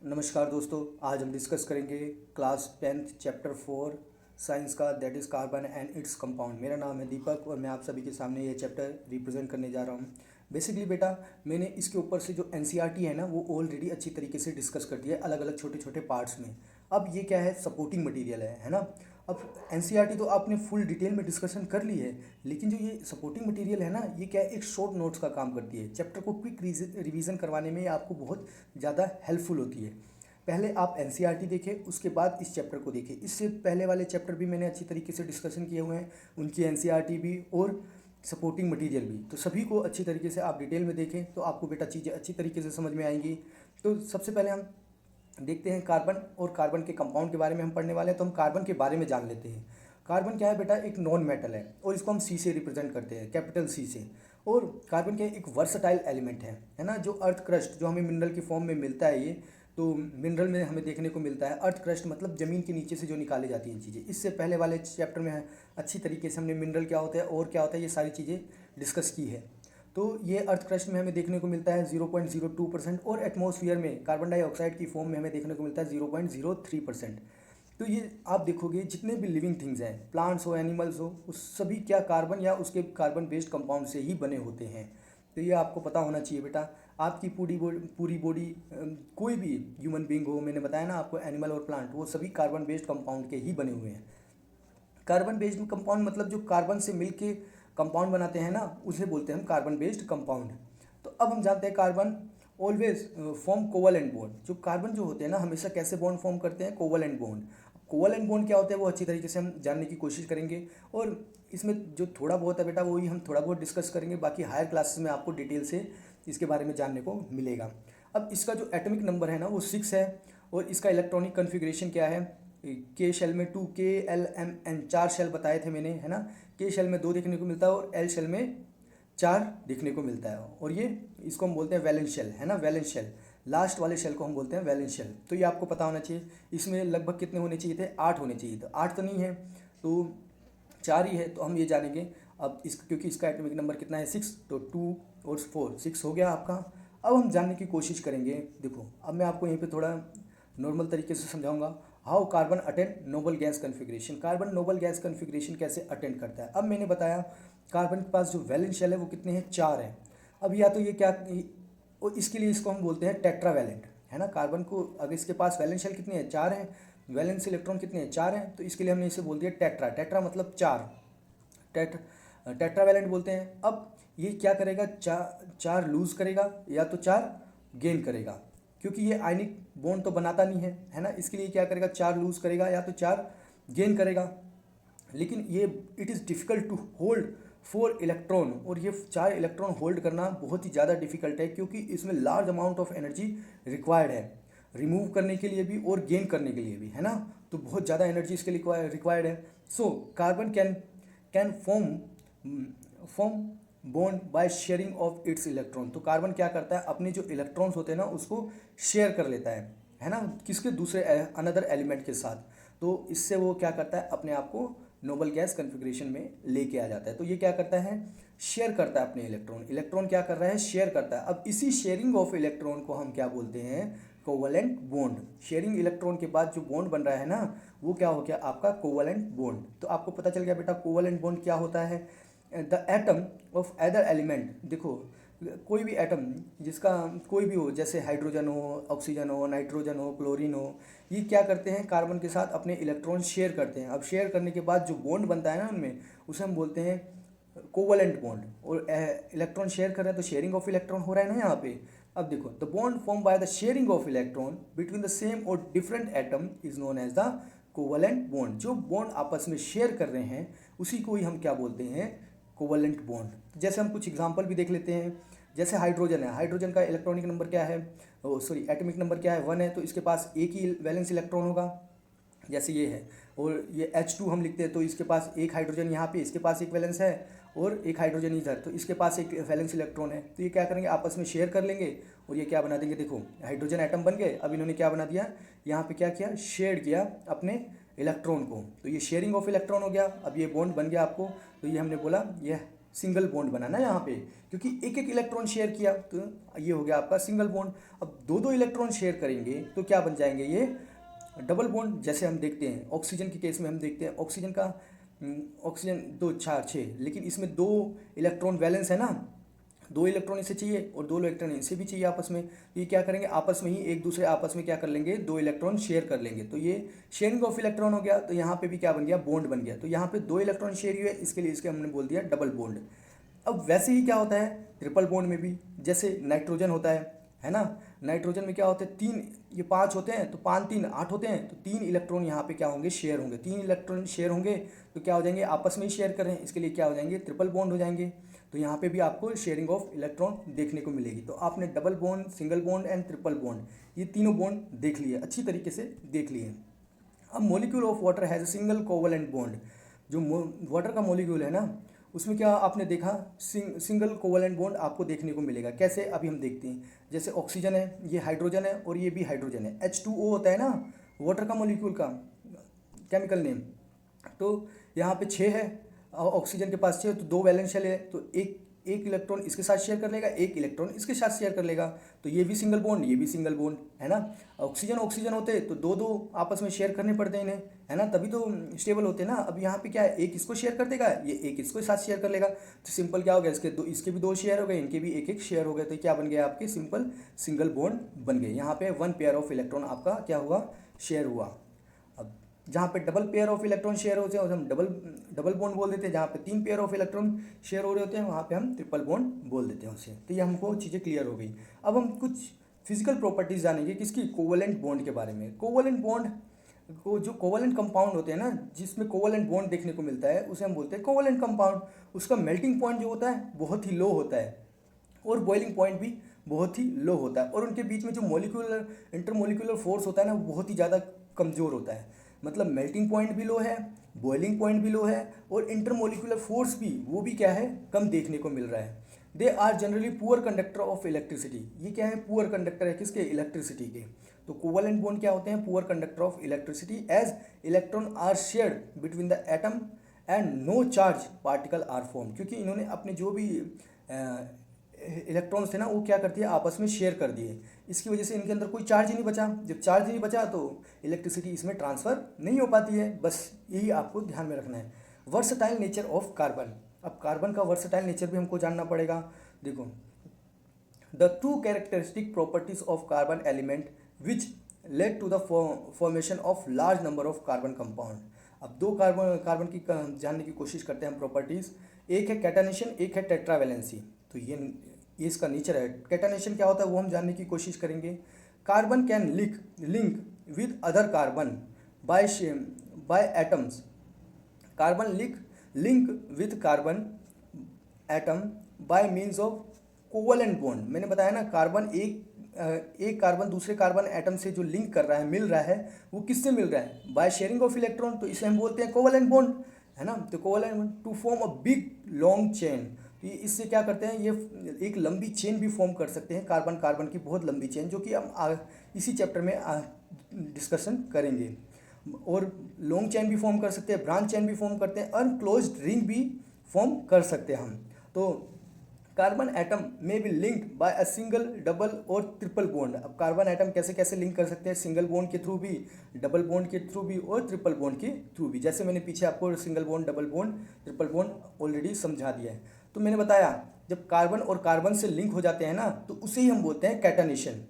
नमस्कार दोस्तों, आज हम डिस्कस करेंगे क्लास 10th चैप्टर 4 साइंस का, that is carbon and its compound. मेरा नाम है दीपक और मैं आप सभी के सामने ये चैप्टर रिप्रेजेंट करने जा रहा हूँ। बेसिकली बेटा, मैंने इसके ऊपर से जो एनसीईआरटी है ना, वो ऑलरेडी अच्छी तरीके से डिस्कस कर दिया है अलग अलग छोटे छोटे पार्ट्स में। अब ये क्या है, सपोर्टिंग मटेरियल है ना। अब एनसीईआरटी तो आपने फुल डिटेल में डिस्कशन कर ली है, लेकिन जो ये सपोर्टिंग मटेरियल है ना, ये क्या है, एक शॉर्ट नोट्स का काम करती है। चैप्टर को क्विक रिवीजन करवाने में ये आपको बहुत ज़्यादा हेल्पफुल होती है। पहले आप एनसीईआरटी देखें, उसके बाद इस चैप्टर को देखें। इससे पहले वाले चैप्टर भी मैंने अच्छी तरीके से डिस्कशन किए हुए हैं, उनकी एनसीईआरटी भी और सपोर्टिंग मटेरियल भी। तो सभी को अच्छी तरीके से आप डिटेल में देखें तो आपको बेटा चीज़ें अच्छी तरीके से समझ में आएंगी। तो सबसे पहले हम देखते हैं कार्बन और कार्बन के कंपाउंड के बारे में हम पढ़ने वाले हैं। तो हम कार्बन के बारे में जान लेते हैं। कार्बन क्या है बेटा, एक नॉन मेटल है और इसको हम सी से रिप्रेजेंट करते हैं, कैपिटल सी से। और कार्बन क्या है, एक वर्सटाइल एलिमेंट है ना। जो अर्थ क्रस्ट जो हमें मिनरल की फॉर्म में मिलता है, ये तो मिनरल में हमें देखने को मिलता है। अर्थ क्रस्ट मतलब ज़मीन के नीचे से जो निकाली जाती हैं चीज़ें। इससे पहले वाले चैप्टर में अच्छी तरीके से हमने मिनरल क्या होता है और क्या होता है ये सारी चीज़ें डिस्कस की है। तो ये अर्थ क्रस्ट में हमें देखने को मिलता है 0.02% और एटमॉस्फेयर में कार्बन डाइऑक्साइड की फॉर्म में हमें देखने को मिलता है 0.03%। तो ये आप देखोगे जितने भी लिविंग थिंग्स हैं, प्लांट्स हो एनिमल्स हो, उस सभी क्या कार्बन या उसके कार्बन बेस्ड कंपाउंड से ही बने होते हैं। तो ये आपको पता होना चाहिए बेटा। आपकी पूरी बॉडी कोई भी ह्यूमन बींग हो, मैंने बताया ना आपको, एनिमल और प्लांट, वो सभी कार्बन बेस्ड कंपाउंड के ही बने हुए हैं। कार्बन बेस्ड कंपाउंड मतलब जो कार्बन से मिलके कंपाउंड बनाते हैं ना, उसे बोलते हैं हम कार्बन बेस्ड कंपाउंड। तो अब हम जानते हैं carbon always form covalent bond. जो कार्बन जो होते हैं ना, हमेशा कैसे बॉन्ड फॉर्म करते हैं, कोवलेंट बॉन्ड। कोवलेंट बॉन्ड क्या होता है वो अच्छी तरीके से हम जानने की कोशिश करेंगे। और इसमें जो थोड़ा बहुत है बेटा, वही हम थोड़ा बहुत डिस्कस करेंगे। बाकी हायर क्लासेस में आपको डिटेल से इसके बारे में जानने को मिलेगा। अब इसका जो एटॉमिक नंबर है ना, वो 6 है। और इसका इलेक्ट्रॉनिक कन्फिग्रेशन क्या है, के शेल में 2, KLMN 4 शेल बताए थे मैंने, है ना। के शेल में 2 देखने को मिलता है और एल शेल में 4 देखने को मिलता है। और ये इसको हम बोलते हैं वैलेंस शेल, है ना, वैलेंस शेल। लास्ट वाले शेल को हम बोलते हैं वैलेंस शेल। तो ये आपको पता होना चाहिए। इसमें लगभग कितने होने चाहिए थे, 8 होने चाहिए थे। 8 तो नहीं है, तो 4 ही है। तो हम ये जानेंगे अब इस, क्योंकि इसका एटॉमिक नंबर कितना है, 6, तो 2 और 4, 6 हो गया आपका। अब हम जानने की कोशिश करेंगे। देखो, अब मैं आपको यहीं पे थोड़ा नॉर्मल तरीके से समझाऊंगा। How carbon attend noble gas configuration. Carbon noble gas configuration कैसे अटेंड करता है। अब मैंने बताया कार्बन के पास जो वैलेंस शेल है वो कितने हैं, 4 हैं। अब या तो ये क्या, और इसके लिए इसको हम बोलते हैं टेट्रावैलेंट, है ना। कार्बन को अगर इसके पास वैलेंस शेल कितने हैं, 4 हैं, वैलेंस इलेक्ट्रॉन कितने हैं, 4 हैं, तो इसके लिए हमने इसे बोल दिया टेट्रा। टेट्रा मतलब 4, टेट्रावैलेंट बोलते हैं। अब ये क्या करेगा, 4 लूज करेगा या तो 4 गेन करेगा, क्योंकि ये आयनिक बॉन्ड तो बनाता नहीं है ना। इसके लिए क्या करेगा, 4 लूज करेगा या तो 4 गेन करेगा। लेकिन ये it is difficult to hold 4 electron, और ये 4 इलेक्ट्रॉन होल्ड करना बहुत ही ज़्यादा डिफिकल्ट है, क्योंकि इसमें large amount of energy required है, रिमूव करने के लिए भी और गेन करने के लिए भी, है ना। तो बहुत ज़्यादा एनर्जी इसके लिए रिक्वायर्ड है। So carbon can form bond by sharing of its electron. तो कार्बन क्या करता है, अपने जो इलेक्ट्रॉन्स होते हैं ना, उसको शेयर कर लेता है ना, किसके, दूसरे अनदर एलिमेंट के साथ। तो इससे वो क्या करता है, अपने आप को नोबल गैस कन्फिग्रेशन में लेके आ जाता है। तो ये क्या करता है, शेयर करता है अपने इलेक्ट्रॉन। इलेक्ट्रॉन क्या कर रहा है, शेयर करता है। अब इसी शेयरिंग ऑफ इलेक्ट्रॉन को हम क्या बोलते हैं, कोवलेंट बॉन्ड। शेयरिंग इलेक्ट्रॉन के बाद जो बॉन्ड बन रहा है ना, वो क्या हो गया आपका कोवलेंट बॉन्ड। तो आपको पता चल गया बेटा कोवलेंट बॉन्ड क्या होता है। The atom of other element, देखो कोई भी एटम जिसका कोई भी हो, जैसे हाइड्रोजन हो, ऑक्सीजन हो, नाइट्रोजन हो, क्लोरीन हो, ये क्या करते हैं, कार्बन के साथ अपने इलेक्ट्रॉन शेयर करते हैं। अब शेयर करने के बाद जो बॉन्ड बनता है ना उनमें, उसे हम बोलते हैं कोवलेंट बॉन्ड। और इलेक्ट्रॉन शेयर कर रहे हैं तो शेयरिंग ऑफ इलेक्ट्रॉन हो रहा है ना यहाँ पे। अब देखो, the bond form by the sharing of electron between the same और different atom is known as the covalent bond. जो बॉन्ड आपस में शेयर कर रहे हैं उसी को ही हम क्या बोलते हैं, कोवलेंट बॉन्ड। जैसे हम कुछ एग्जांपल भी देख लेते हैं। जैसे हाइड्रोजन है, हाइड्रोजन का इलेक्ट्रॉनिक नंबर क्या है, सॉरी एटॉमिक नंबर क्या है, 1 है। तो इसके पास एक ही वैलेंस इलेक्ट्रॉन होगा, जैसे ये है। और ये H2 हम लिखते हैं, तो इसके पास एक हाइड्रोजन यहाँ पे, इसके पास एक वैलेंस है, और एक हाइड्रोजन इधर, तो इसके पास एक वैलेंस इलेक्ट्रॉन है। तो ये क्या करेंगे, आपस में शेयर कर लेंगे और ये क्या बना देंगे, देखो हाइड्रोजन एटम बन गए। अब इन्होंने क्या बना दिया, यहाँ पे क्या किया, शेयर किया अपने इलेक्ट्रॉन को। तो ये शेयरिंग ऑफ इलेक्ट्रॉन हो गया। अब ये बॉन्ड बन गया आपको। तो ये हमने बोला ये सिंगल बॉन्ड बना ना यहाँ पे, क्योंकि एक एक इलेक्ट्रॉन शेयर किया तो ये हो गया आपका सिंगल बॉन्ड। अब दो दो इलेक्ट्रॉन शेयर करेंगे तो क्या बन जाएंगे ये डबल बॉन्ड। जैसे हम देखते हैं ऑक्सीजन के केस में, हम देखते हैं ऑक्सीजन का ऑक्सीजन दो चार छः, लेकिन इसमें दो इलेक्ट्रॉन वैलेंस है ना, दो इलेक्ट्रॉन इसे चाहिए और दो इलेक्ट्रॉन इसे भी चाहिए आपस में। तो ये क्या करेंगे आपस में ही एक दूसरे आपस में क्या कर लेंगे, दो इलेक्ट्रॉन शेयर कर लेंगे। तो ये शेयरिंग ऑफ इलेक्ट्रॉन हो गया। तो यहाँ पे भी क्या बन गया, बॉन्ड बन गया। तो यहाँ पे दो इलेक्ट्रॉन शेयर हुए, इसके लिए इसके हमने बोल दिया डबल बॉन्ड। अब वैसे ही क्या होता है ट्रिपल बॉन्ड में भी, जैसे नाइट्रोजन होता है ना। नाइट्रोजन में क्या होते हैं तीन, ये पांच होते हैं तो पाँच तीन आठ होते हैं, तो तीन इलेक्ट्रॉन यहाँ पे क्या होंगे, शेयर होंगे। तीन इलेक्ट्रॉन शेयर होंगे तो क्या हो जाएंगे, आपस में ही शेयर कर रहे हैं, इसके लिए क्या हो जाएंगे, ट्रिपल बॉन्ड हो जाएंगे। तो यहाँ पे भी आपको शेयरिंग ऑफ इलेक्ट्रॉन देखने को मिलेगी। तो आपने double bond, single bond and triple bond, ये तीनों बॉन्ड देख लिए, अच्छी तरीके से देख लिए। अब molecule of water has a single covalent bond. जो वाटर का मॉलिक्यूल है ना, उसमें क्या आपने देखा, सिंगल कोवलेंट बॉन्ड आपको देखने को मिलेगा। कैसे, अभी हम देखते हैं। जैसे ऑक्सीजन है, ये हाइड्रोजन है और ये भी हाइड्रोजन है। H2O होता है ना वाटर का मॉलिक्यूल का केमिकल नेम। तो यहाँ पे 6 है और ऑक्सीजन के पास 6, तो दो वैलेंस शेल है, तो एक एक इलेक्ट्रॉन इसके साथ शेयर कर लेगा, एक इलेक्ट्रॉन इसके साथ शेयर कर लेगा। तो ये भी सिंगल बॉन्ड, ये भी सिंगल बॉन्ड है ना। ऑक्सीजन ऑक्सीजन होते तो दो दो आपस में शेयर करने पड़ते हैं इन्हें, है ना, तभी तो स्टेबल होते हैं ना। अब यहाँ पे क्या है, एक इसको शेयर कर देगा, ये एक इसको साथ शेयर कर लेगा। तो सिंपल क्या हो गया, इसके भी दो शेयर हो गए, इनके भी एक एक शेयर हो गए। तो क्या बन गया आपके, सिंपल सिंगल बॉन्ड बन गए। यहाँ पे वन पेयर ऑफ इलेक्ट्रॉन आपका क्या हुआ, शेयर हुआ। अब जहाँ पे double pair of electron share होते हैं उसे हम डबल बॉन्ड बोल देते हैं। जहाँ पे तीन पेयर ऑफ इलेक्ट्रॉन शेयर हो रहे होते हैं वहाँ पे हम ट्रिपल बॉन्ड बोल देते हैं उसे। तो ये हमको चीज़ें क्लियर हो गई। अब हम कुछ फिजिकल प्रॉपर्टीज जानेंगे किसकी, कोवलेंट बॉन्ड के बारे में। कोवलेंट बॉन्ड को, जो कोवलेंट कंपाउंड होते हैं ना, जिसमें कोवलेंट बॉन्ड देखने को मिलता है उसे हम बोलते हैं कोवलेंट कंपाउंड। उसका मेल्टिंग पॉइंट जो होता है बहुत ही लो होता है और बॉइलिंग पॉइंट भी बहुत ही लो होता है। और उनके बीच में जो मोलिकुलर इंटरमोलिकुलर फोर्स होता है ना, वो बहुत ही ज़्यादा कमज़ोर होता है। मतलब मेल्टिंग पॉइंट भी लो है, बॉइलिंग पॉइंट भी लो है और इंटरमोलिकुलर फोर्स भी, वो भी क्या है, कम देखने को मिल रहा है। They are generally poor conductor of electricity. ये क्या है, पुअर कंडक्टर है किसके, इलेक्ट्रिसिटी के। तो कोवलेंट बॉन्ड क्या होते हैं, poor conductor of electricity as electron are shared between the atom and no charge particle are form. क्योंकि इन्होंने अपने जो भी इलेक्ट्रॉन्स थे ना, वो क्या करती है, आपस में शेयर कर दिए। इसकी वजह से इनके अंदर कोई चार्ज ही नहीं बचा। जब चार्ज ही नहीं बचा तो इलेक्ट्रिसिटी इसमें ट्रांसफ़र नहीं हो पाती है। बस यही आपको ध्यान में रखना है। Versatile nature of carbon. अब कार्बन का वर्सटाइल नेचर भी हमको जानना पड़ेगा। देखो, the two characteristic properties of carbon element which lead to the formation of large number of carbon compound. अब दो कार्बन की जानने की कोशिश करते हैं हम प्रॉपर्टीज़। एक है कैटानेशन, एक है टेट्रावैलेंसी। तो ये इसका नेचर है। कैटानेशन क्या होता है वो हम जानने की कोशिश करेंगे। Carbon can link with other carbon bye atoms. Carbon link with carbon atom by means of covalent bond. मैंने बताया ना, कार्बन एक कार्बन दूसरे कार्बन एटम से जो लिंक कर रहा है, मिल रहा है, वो किससे मिल रहा है, बाय शेयरिंग ऑफ इलेक्ट्रॉन। तो इसे हम बोलते हैं कोवलेंट बॉन्ड, है ना। तो covalent bond to form a big long chain. तो ये इससे क्या करते हैं, ये एक लंबी चेन भी फॉर्म कर सकते हैं, कार्बन कार्बन की बहुत लंबी चेन, जो कि हम इसी चैप्टर में डिस्कशन करेंगे। और लॉन्ग चेन भी फॉर्म कर सकते हैं, ब्रांच चेन भी फॉर्म करते हैं, अनक्लोज्ड रिंग भी फॉर्म कर सकते हैं हम। तो कार्बन एटम में भी linked by a single, double और ट्रिपल बॉन्ड। अब कार्बन एटम कैसे कैसे लिंक कर सकते हैं, सिंगल बॉन्ड के थ्रू भी, डबल बॉन्ड के थ्रू भी और ट्रिपल बॉन्ड के थ्रू भी। जैसे मैंने पीछे आपको single bond, double bond, triple bond already समझा दिया है। तो मैंने बताया जब कार्बन और कार्बन से लिंक हो जाते हैं ना, तो उसे ही हम बोलते हैं कैटानेशन।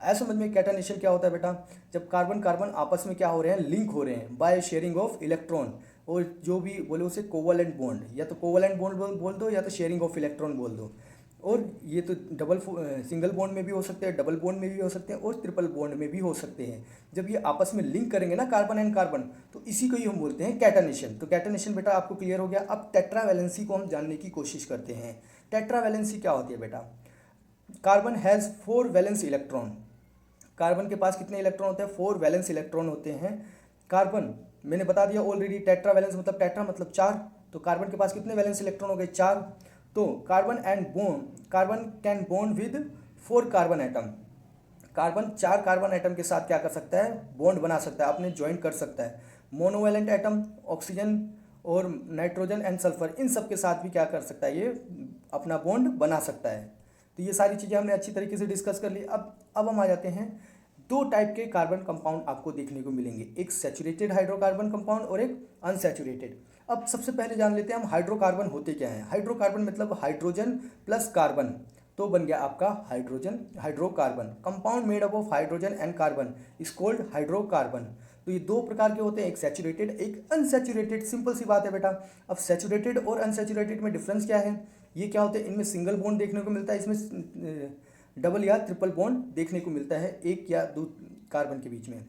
ऐसा समझ में, कैटानेशन क्या होता है बेटा, जब कार्बन कार्बन आपस में क्या हो रहे हैं, लिंक हो रहे हैं बाय शेयरिंग ऑफ इलेक्ट्रॉन। और जो भी बोले उसे कोवलेंट बॉन्ड, या तो कोवलेंट बॉन्ड बोल दो या तो शेयरिंग ऑफ इलेक्ट्रॉन बोल दो। और ये तो सिंगल बॉन्ड में भी हो सकते हैं, डबल बॉन्ड में भी हो सकते हैं और ट्रिपल बॉन्ड में भी हो सकते हैं। जब ये आपस में लिंक करेंगे ना कार्बन एंड कार्बन, तो इसी को ही हम बोलते हैं कैटानेशन। तो कैटानेशन बेटा आपको क्लियर हो गया। अब टेट्रावैलेंसी को हम जानने की कोशिश करते हैं। टेट्रावैलेंसी क्या होती है बेटा, carbon has 4 valence electron. Carbon के पास कितने इलेक्ट्रॉन होते हैं, 4 वैलेंस इलेक्ट्रॉन होते हैं। कार्बन मैंने बता दिया ऑलरेडी, टेट्रावैलेंस मतलब टेट्रा मतलब 4। तो कार्बन के पास कितने वैलेंस इलेक्ट्रॉन हो गए, 4। तो carbon can bond with 4 carbon atom. Carbon 4 carbon atom के साथ क्या कर सकता है, बॉन्ड बना सकता है, अपने ज्वाइन कर सकता है। मोनोवैलेंट एटम ऑक्सीजन और नाइट्रोजन एंड सल्फर, इन सब के साथ भी क्या कर सकता है, ये अपना बॉन्ड बना सकता है। तो ये सारी चीज़ें हमने अच्छी तरीके से डिस्कस कर ली। अब हम आ जाते हैं, दो टाइप के कार्बन कंपाउंड आपको देखने को मिलेंगे, एक सैचुरेटेड हाइड्रोकार्बन कंपाउंड और एक अनसैचुरेटेड। अब सबसे पहले जान लेते हैं हम हाइड्रोकार्बन होते क्या हैं। हाइड्रोकार्बन मतलब हाइड्रोजन प्लस कार्बन, तो बन गया आपका hydrocarbon. Compound made up of hydrogen and carbon is called hydrocarbon. तो ये दो प्रकार के होते हैं, एक सैचुरेटेड एक अनसैचुरेटेड। सिंपल सी बात है बेटा। अब सैचुरेटेड और अनसैचुरेटेड में डिफरेंस क्या है, ये क्या होते हैं, इनमें सिंगल बॉन्ड देखने को मिलता है, इसमें डबल या ट्रिपल बॉन्ड देखने को मिलता है एक या दो कार्बन के बीच में।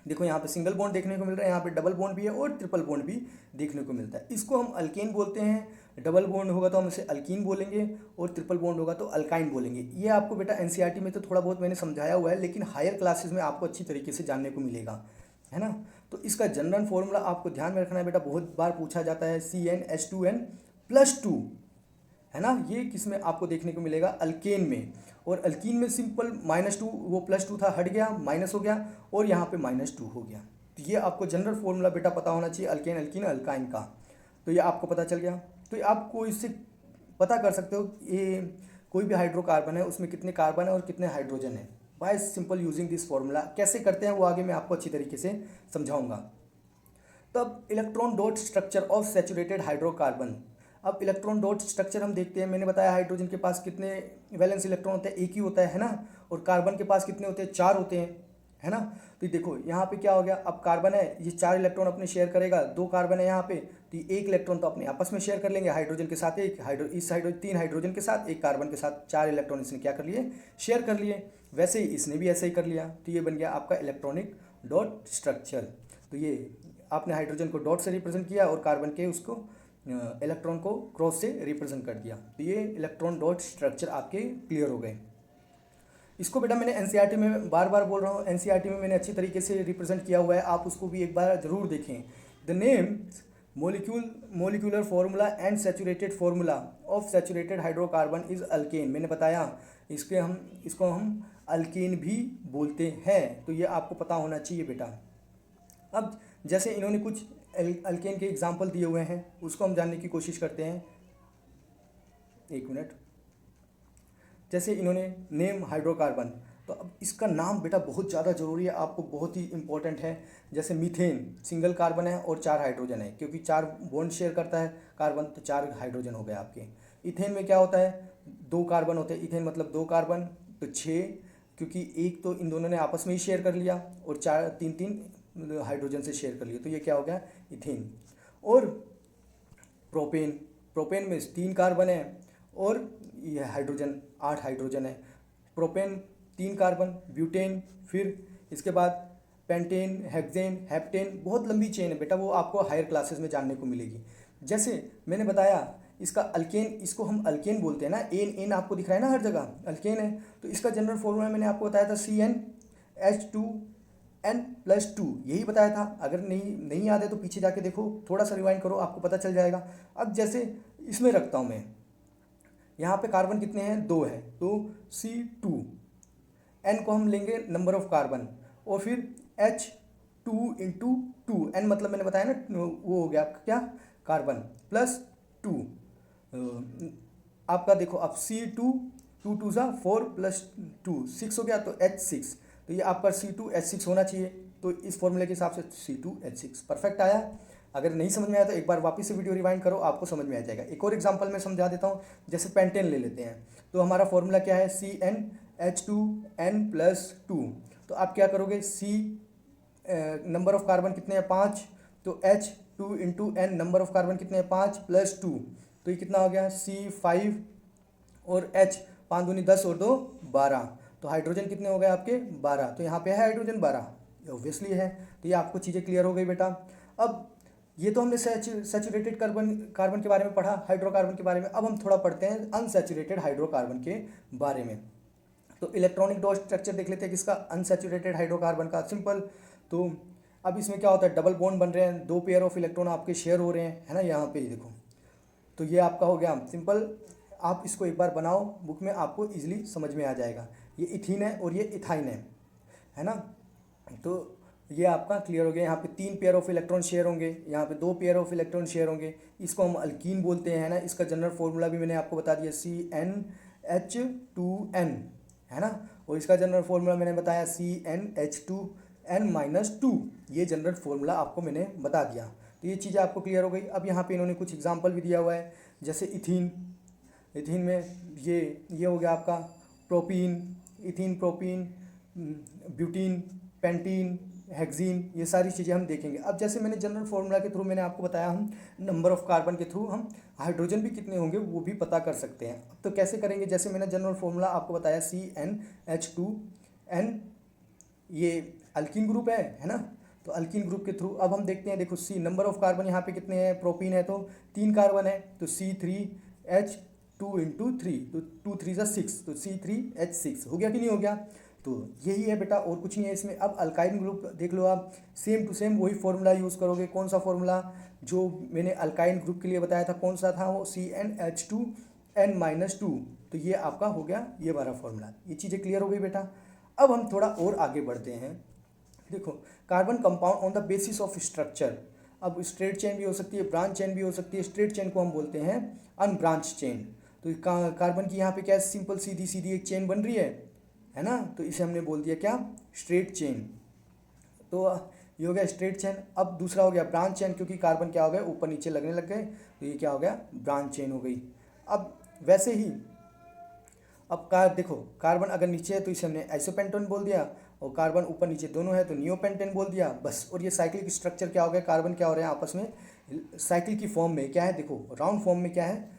देखो यहाँ पे सिंगल बॉन्ड देखने को मिल रहा है, यहाँ पे डबल बॉन्ड भी है और ट्रिपल बॉन्ड भी देखने को मिलता है। इसको हम अल्केन बोलते हैं। डबल बॉन्ड होगा तो हम इसे अल्कीन बोलेंगे और ट्रिपल बॉन्ड होगा तो अल्काइन बोलेंगे। ये आपको बेटा एनसीईआरटी में तो थोड़ा बहुत मैंने समझाया हुआ है, लेकिन हायर क्लासेस में आपको अच्छी तरीके से जानने को मिलेगा, है ना। तो इसका जनरल फॉर्मूला आपको ध्यान में रखना है बेटा, बहुत बार पूछा जाता है, CnH2n+2, है ना। ये किस में आपको देखने को मिलेगा, अल्केन में। और अल्कीन में सिंपल -2, वो +2 था, हट गया, माइनस हो गया, और यहाँ पे -2 हो गया। तो ये आपको जनरल फॉर्मूला बेटा पता होना चाहिए अल्केन, अल्कीन, अल्काइन का। तो ये आपको पता चल गया। तो आपको इससे पता कर सकते हो ये कोई भी हाइड्रोकार्बन है उसमें कितने कार्बन है और कितने हाइड्रोजन है, bye simple using this formula. कैसे करते हैं वो आगे मैं आपको अच्छी तरीके से समझाऊंगा। तब electron dot structure of saturated hydrocarbon. अब इलेक्ट्रॉन डॉट स्ट्रक्चर हम देखते हैं। मैंने बताया हाइड्रोजन के पास कितने वैलेंस इलेक्ट्रॉन होते हैं, एक ही होता है ना। और कार्बन के पास कितने होते हैं, 4 होते हैं, है ना। तो देखो यहाँ पे क्या हो गया, अब कार्बन है, ये 4 इलेक्ट्रॉन अपने शेयर करेगा, 2 कार्बन है यहाँ पे, तो ये 1 इलेक्ट्रॉन तो अपने आपस में शेयर कर लेंगे, हाइड्रोजन के साथ एक, इस 3 हाइड्रोजन के साथ, 1 कार्बन के साथ 4 इलेक्ट्रॉन इसने क्या कर लिए, शेयर कर लिए। वैसे ही इसने भी ऐसे ही कर लिया। तो ये बन गया आपका इलेक्ट्रॉनिक डॉट स्ट्रक्चर। तो ये आपने हाइड्रोजन को डॉट से रिप्रेजेंट किया और कार्बन के उसको इलेक्ट्रॉन को क्रॉस से रिप्रेजेंट कर दिया। तो ये इलेक्ट्रॉन डॉट स्ट्रक्चर आपके क्लियर हो गए। इसको बेटा मैंने एनसीईआरटी में बार बार बोल रहा हूँ, एनसीईआरटी में मैंने अच्छी तरीके से रिप्रेजेंट किया हुआ है, आप उसको भी एक बार जरूर देखें। The name molecular formula and saturated formula of saturated hydrocarbon is alkane. मैंने बताया इसको हम अल्केन भी बोलते हैं। तो ये आपको पता होना चाहिए बेटा। अब जैसे इन्होंने कुछ अल्केन के एग्जाम्पल दिए हुए हैं, उसको हम जानने की कोशिश करते हैं। एक मिनट। जैसे इन्होंने नेम हाइड्रोकार्बन, तो अब इसका नाम बेटा बहुत ज़्यादा ज़रूरी है, आपको बहुत ही इंपॉर्टेंट है। जैसे मीथेन सिंगल कार्बन है और 4 हाइड्रोजन है, क्योंकि 4 बॉन्ड शेयर करता है कार्बन, तो 4 हाइड्रोजन हो गए आपके। इथेन में क्या होता है, 2 कार्बन होते हैं, इथेन मतलब 2 कार्बन, तो 6, क्योंकि एक तो इन दोनों ने आपस में ही शेयर कर लिया और 3 हाइड्रोजन से शेयर कर लिया, तो ये क्या हो गया, इथेन। और प्रोपेन में 3 कार्बन है और ये हाइड्रोजन 8 हाइड्रोजन है। प्रोपेन 3 कार्बन, ब्यूटेन, फिर इसके बाद पेंटेन, हेक्सेन, हेप्टेन, बहुत लंबी चेन है बेटा, वो आपको हायर क्लासेस में जानने को मिलेगी। जैसे मैंने बताया इसका अल्केन, इसको हम अल्केन बोलते हैं ना, एन आपको दिख रहा है ना हर जगह, अल्केन है। तो इसका जनरल फॉर्मूला मैंने आपको बताया था CnH2n+2, यही बताया था। अगर नहीं याद है तो पीछे जाके देखो, थोड़ा सा रिवाइंड करो, आपको पता चल जाएगा। अब जैसे इसमें रखता हूँ मैं, यहाँ पे कार्बन कितने हैं, 2 है, तो C2, N को हम लेंगे नंबर ऑफ कार्बन, और फिर H2 इंटू 2, N मतलब मैंने बताया ना वो हो गया आपका क्या, कार्बन, +2 आपका। देखो अब C2, 2 2 4 +2 6 हो गया, तो H6। तो ये आपका C2H6 होना चाहिए। तो इस फॉर्मूले के हिसाब से C2H6 परफेक्ट आया। अगर नहीं समझ में आया तो एक बार वापस से वीडियो रिवाइंड करो, आपको समझ में आ जाएगा। एक और एग्जांपल मैं समझा देता हूँ। जैसे पेंटेन ले लेते हैं, तो हमारा फॉर्मूला क्या है, CnH2n+2। तो आप क्या करोगे, नंबर ऑफ कार्बन कितने हैं, 5, तो H2 into N number of carbon कितने हैं, 5 +2, तो ये कितना हो गया, C5, और H 5 दूनी 10 और 2 12, तो हाइड्रोजन कितने हो गए आपके, 12। तो यहाँ पे है हाइड्रोजन 12, ऑब्वियसली है। तो ये आपको चीज़ें क्लियर हो गई बेटा। अब ये तो हमने सैचुरेटेड कार्बन के बारे में पढ़ा, हाइड्रोकार्बन के बारे में। अब हम थोड़ा पढ़ते हैं अनसैचुरेटेड हाइड्रोकार्बन के बारे में। तो इलेक्ट्रॉनिक डॉट स्ट्रक्चर देख लेते हैं किसका, अनसैचुरेटेड हाइड्रोकार्बन का। सिंपल। तो अब इसमें क्या होता है, डबल बॉन्ड बन रहे हैं, 2 पेयर ऑफ इलेक्ट्रॉन आपके शेयर हो रहे हैं, है ना, यहाँ पे देखो। तो ये आपका हो गया सिंपल। आप इसको एक बार बनाओ बुक में, आपको इजीली समझ में आ जाएगा। ये इथीन है और ये इथाइन है ना। तो ये आपका क्लियर हो गया। यहाँ पे 3 पेयर ऑफ इलेक्ट्रॉन शेयर होंगे, यहाँ पे 2 पेयर ऑफ इलेक्ट्रॉन शेयर होंगे। इसको हम अल्कीन बोलते हैं, है ना। इसका जनरल फॉर्मूला भी मैंने आपको बता दिया, CnH2n, है ना। और इसका जनरल फॉर्मूला मैंने बताया CnH2n-2, ये जनरल फॉर्मूला आपको मैंने बता दिया। तो ये चीज़ें आपको क्लियर हो गई। अब यहाँ पे इन्होंने कुछ एग्जाम्पल भी दिया हुआ है, जैसे इथीन। इथीन में ये हो गया आपका propene, ethene, propene, butene, pentene, hexene, ये सारी चीज़ें हम देखेंगे। अब जैसे मैंने जनरल फॉर्मूला के थ्रू मैंने आपको बताया, हम नंबर ऑफ कार्बन के थ्रू हम हाइड्रोजन भी कितने होंगे वो भी पता कर सकते हैं। तो कैसे करेंगे, जैसे मैंने जनरल फॉर्मूला आपको बताया CnH2n, ये अल्कीन ग्रुप है ना। तो अल्कीन ग्रुप के थ्रू अब हम देखते हैं, देखो सी नंबर ऑफ कार्बन यहाँ पे कितने हैं, प्रोपीन है तो 3 कार्बन है, तो C3H2 × 3, तो 2 3 = 6, तो C3H6 हो गया कि नहीं हो गया। तो यही है बेटा, और कुछ नहीं है इसमें। अब अल्काइन ग्रुप देख लो आप, सेम टू सेम वही फॉर्मूला यूज़ करोगे। कौन सा फॉर्मूला, जो मैंने अल्काइन ग्रुप के लिए बताया था, कौन सा था वो, CnH2n-2। तो ये आपका हो गया ये वाला फॉर्मूला। ये चीज़ें क्लियर हो गई बेटा। अब हम थोड़ा और आगे बढ़ते हैं। देखो, carbon compound on the basis of structure. अब स्ट्रेट चेन भी हो सकती है, ब्रांच चेन भी हो सकती है। स्ट्रेट चेन को हम बोलते हैं अनब्रांच चेन। तो कार्बन की यहाँ पे क्या है, सिंपल सीधी सीधी एक चेन बन रही है ना। तो इसे हमने बोल दिया क्या, स्ट्रेट चेन। तो ये हो गया स्ट्रेट चेन। अब दूसरा हो गया ब्रांच चेन, क्योंकि कार्बन क्या हो गया, ऊपर नीचे लगने लग गए, तो ये क्या हो गया, ब्रांच चेन हो गई। अब वैसे ही अब देखो, कार्बन अगर नीचे है तो इसे हमने आइसोपेंटेन बोल दिया, और कार्बन ऊपर नीचे दोनों है तो नियोपेंटेन बोल दिया, बस। और ये साइकिल स्ट्रक्चर क्या हो गया, कार्बन क्या हो रहे हैं आपस में साइकिल की फॉर्म में क्या है, देखो राउंड फॉर्म में क्या है,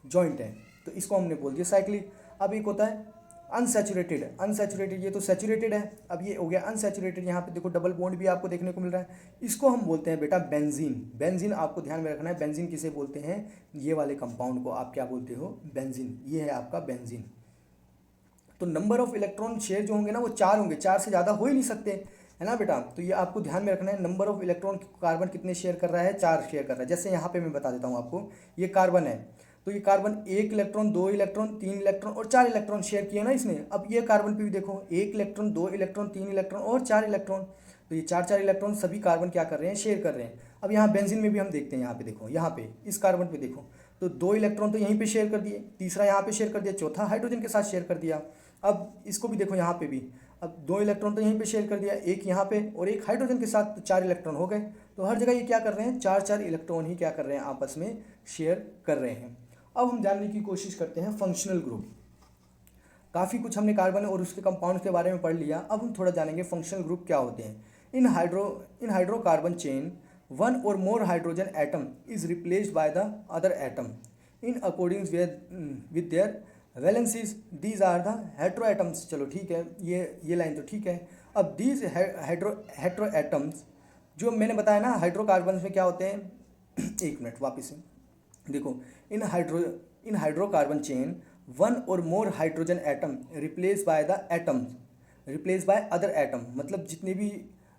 जॉइंट है, तो इसको हमने बोल दिया साइक्लिक। अब एक होता है अनसैचुरेटेड, अनसैचुरेटेड, ये तो सैचुरेटेड है। अब ये हो गया अनसैचुरेटेड, यहाँ पे देखो डबल बॉन्ड भी आपको देखने को मिल रहा है। इसको हम बोलते हैं बेटा बेंजीन। बेंजीन आपको ध्यान में रखना है, बेंजीन किसे बोलते हैं, ये वाले कंपाउंड को आप क्या बोलते हो, बेंजीन। ये है आपका बेंजीन। तो नंबर ऑफ इलेक्ट्रॉन शेयर जो होंगे ना वो 4 होंगे, 4 से ज़्यादा हो ही नहीं सकते, है ना बेटा। तो ये आपको ध्यान में रखना है, नंबर ऑफ इलेक्ट्रॉन कार्बन कितने शेयर कर रहा है, 4 शेयर कर रहा है। जैसे यहाँ पे मैं बता देता हूँ आपको, ये कार्बन है, तो ये कार्बन 1 इलेक्ट्रॉन, 2 इलेक्ट्रॉन, 3 इलेक्ट्रॉन और 4 इलेक्ट्रॉन शेयर किए ना इसने। अब ये कार्बन पे भी देखो, 1 इलेक्ट्रॉन, 2 इलेक्ट्रॉन, 3 इलेक्ट्रॉन और 4 इलेक्ट्रॉन, तो ये 4 इलेक्ट्रॉन सभी कार्बन क्या कर रहे हैं, शेयर कर रहे हैं। अब यहाँ बेंजीन में भी हम देखते हैं, यहाँ पे देखो, यहाँ पे इस कार्बन पे देखो, तो 2 इलेक्ट्रॉन तो यहीं पे शेयर कर दिए, तीसरा यहाँ पे शेयर कर दिया, चौथा हाइड्रोजन के साथ शेयर कर दिया। अब इसको भी देखो, यहाँ पे भी अब 2 इलेक्ट्रॉन तो यहीं पे शेयर कर दिया, एक यहाँ पे और एक हाइड्रोजन के साथ, तो 4 इलेक्ट्रॉन हो गए। तो हर जगह ये क्या कर रहे हैं, 4 इलेक्ट्रॉन ही क्या कर रहे हैं, आपस में शेयर कर रहे हैं। अब हम जानने की कोशिश करते हैं फंक्शनल ग्रुप। काफ़ी कुछ हमने कार्बन और उसके कंपाउंड्स के बारे में पढ़ लिया, अब हम थोड़ा जानेंगे फंक्शनल ग्रुप क्या होते हैं। इन हाइड्रोकार्बन चेन, वन और more hydrogen atom is replaced by the other atom in according with their valencies, these are the hetero atoms. चलो ठीक है, ये लाइन तो ठीक है। अब दीज हेट्रो एटम्स, जो मैंने बताया ना हाइड्रोकार्बन में क्या होते हैं, एक मिनट वापस से देखो, इन हाइड्रोकार्बन चेन, वन और more hydrogen atom replace by the atoms, replace by other atom, मतलब जितने भी